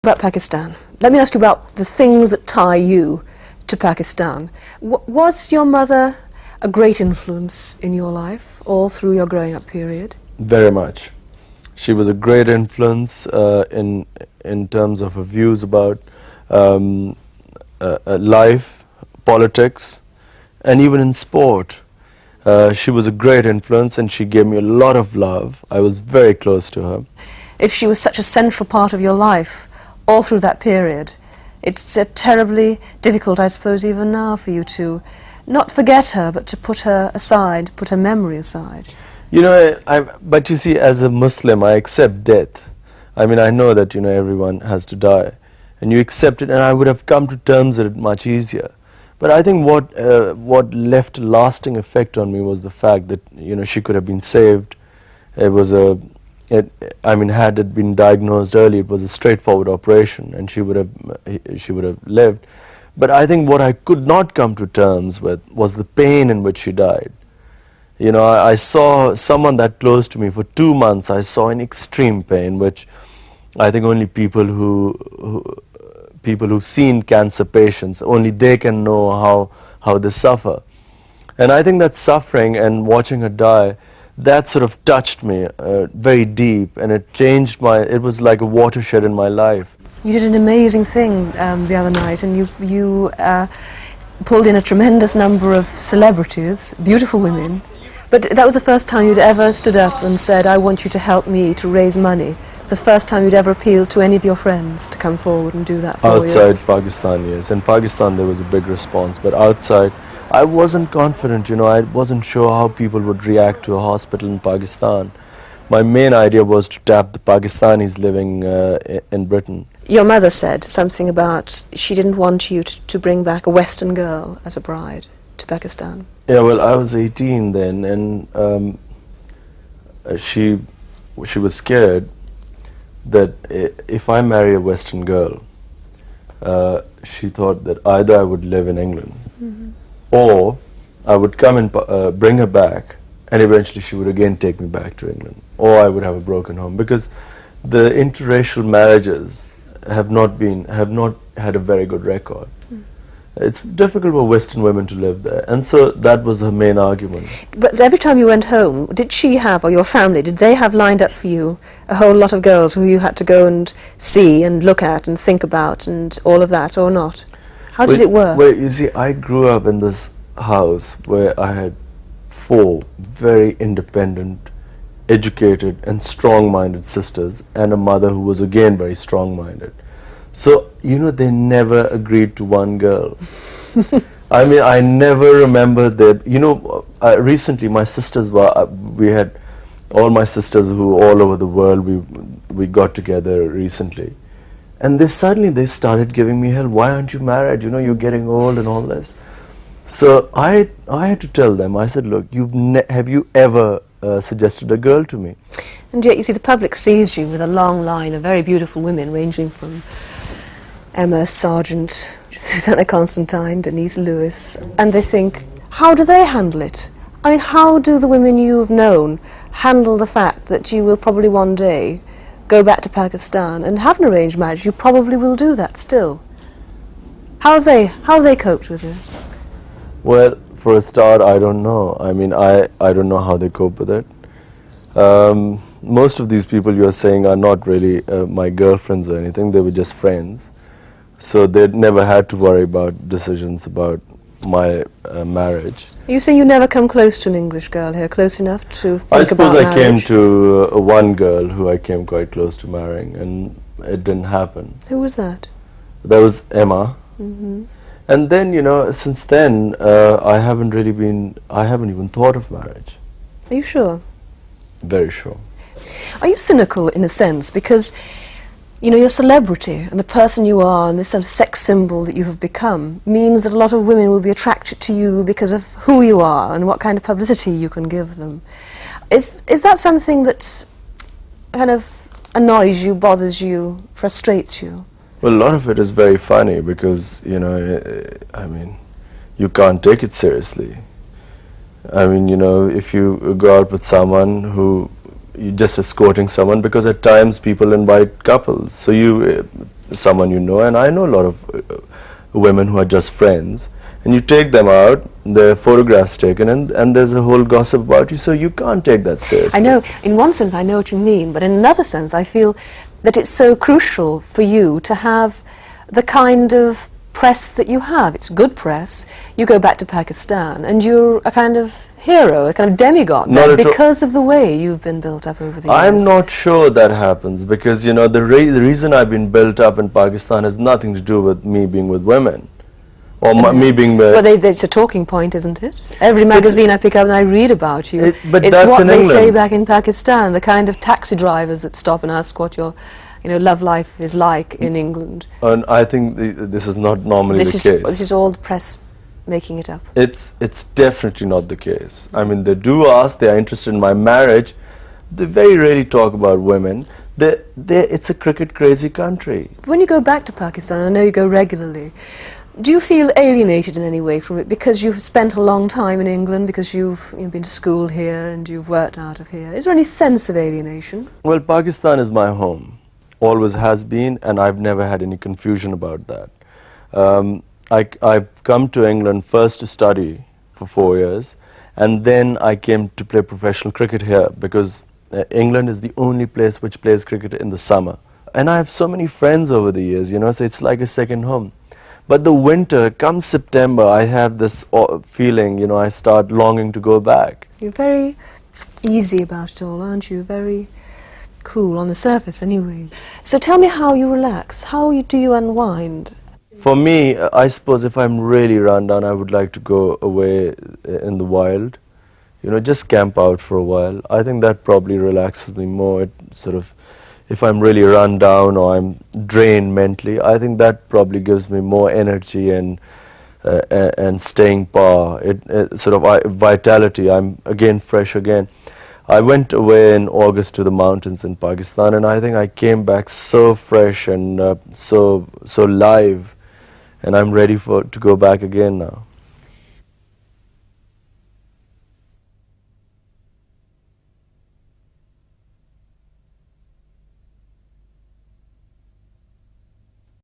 About Pakistan. Let me ask you about the things that tie you to Pakistan. Was your mother a great influence in your life all through your growing up period? Very much. She was a great influence in terms of her views about life, politics, and even in sport. She was a great influence, and she gave me a lot of love. I was very close to her. If she was such a central part of your life all through that period, it's terribly difficult, I suppose, even now for you to not forget her, but to put her aside, put her memory aside. You know, but you see, as a Muslim, I accept death. I mean, I know that, you know, everyone has to die, and you accept it, and I would have come to terms with it much easier. But I think what left a lasting effect on me was the fact that, you know, she could have been saved. It was I mean, had it been diagnosed early, it was a straightforward operation, and she would have lived. But I think what I could not come to terms with was the pain in which she died. You know, I saw someone that close to me for 2 months. I saw in extreme pain, which I think only people who've seen cancer patients, only they can know how they suffer. And I think that suffering and watching her die, that sort of touched me very deep, and it changed it was like a watershed in my life. You did an amazing thing the other night, and you pulled in a tremendous number of celebrities, beautiful women, but that was the first time you'd ever stood up and said, I want you to help me to raise money. It was the first time you'd ever appealed to any of your friends to come forward and do that for you. Outside Pakistan, yes. In Pakistan there was a big response, but outside I wasn't confident, you know, I wasn't sure how people would react to a hospital in Pakistan. My main idea was to tap the Pakistanis living in Britain. Your mother said something about she didn't want you to bring back a Western girl as a bride to Pakistan. Yeah, well, I was 18 then, and she was scared that if I marry a Western girl, she thought that either I would live in England, or I would come and bring her back, and eventually she would again take me back to England, or I would have a broken home, because the interracial marriages have not had a very good record. It's difficult for Western women to live there, and so that was her main argument. But every time you went home, did she have, or your family, did they have lined up for you a whole lot of girls who you had to go and see and look at and think about and all of that, or not? How did it work? Well, you see, I grew up in this house where I had 4 very independent, educated and strong-minded sisters, and a mother who was again very strong-minded. So, you know, they never agreed to one girl. I mean, I never remember that, you know, recently my sisters we had all my sisters who all over the world, we got together recently. And suddenly they started giving me hell. Why aren't you married? You know, you're getting old and all this. So I had to tell them, I said, look, have you ever suggested a girl to me? And yet, you see, the public sees you with a long line of very beautiful women, ranging from Emma Sargent, Susanna Constantine, Denise Lewis, and they think, how do they handle it? I mean, how do the women you've known handle the fact that you will probably one day go back to Pakistan and have an arranged marriage? You probably will do that still. How have they coped with this? Well, for a start, I don't know. I mean, I don't know how they cope with it. Most of these people you're saying are not really my girlfriends or anything. They were just friends. So they'd never had to worry about decisions about my marriage. You say you never come close to an English girl here, close enough to think about marriage? I suppose I came to one girl who I came quite close to marrying, and it didn't happen. Who was that? That was Emma. And then, you know, since then, I haven't even thought of marriage. Are you sure? Very sure. Are you cynical in a sense? Because, you know, your celebrity and the person you are and this sort of sex symbol that you have become means that a lot of women will be attracted to you because of who you are and what kind of publicity you can give them. Is that something that kind of annoys you, bothers you, frustrates you? Well, a lot of it is very funny because, you know, I mean, you can't take it seriously. I mean, you know, if you go out with someone who you're just escorting someone, because at times people invite couples, so someone you know, and I know a lot of women who are just friends, and you take them out, their photographs taken, and there's a whole gossip about you, so you can't take that seriously. I know, in one sense I know what you mean, but in another sense I feel that it's so crucial for you to have the kind of press that you have. It's good press. You go back to Pakistan and you're a kind of hero, a kind of demigod there, because of the way you've been built up over the years. I'm not sure that happens, because you know the reason I've been built up in Pakistan has nothing to do with me being with women, or me being with... But it's a talking point, isn't it? Every magazine I pick up and I read about you, but it's that's what in they England. say back in Pakistan, the kind of taxi drivers that stop and ask what your love life is like in England. And I think this is not normally the case. This is all the press making it up. It's definitely not the case. I mean, they do ask, they are interested in my marriage. They very rarely talk about women. It's a cricket crazy country. When you go back to Pakistan, I know you go regularly, do you feel alienated in any way from it because you've spent a long time in England, because you've been to school here and you've worked out of here? Is there any sense of alienation? Well, Pakistan is my home. Always has been, and I've never had any confusion about that. I've come to England first to study for 4 years, and then I came to play professional cricket here, because England is the only place which plays cricket in the summer. And I have so many friends over the years, so it's like a second home. But the winter, come September, I have this feeling, I start longing to go back. You're very easy about it all, aren't you? Very cool on the surface, anyway. So tell me how you relax. How do you unwind? For me, I suppose if I'm really run down, I would like to go away in the wild. Just camp out for a while. I think that probably relaxes me more. It sort of, if I'm really run down or I'm drained mentally, I think that probably gives me more energy and staying power. It sort of vitality. I'm again fresh again. I went away in August to the mountains in Pakistan, and I think I came back so fresh and so live, and I'm ready to go back again now.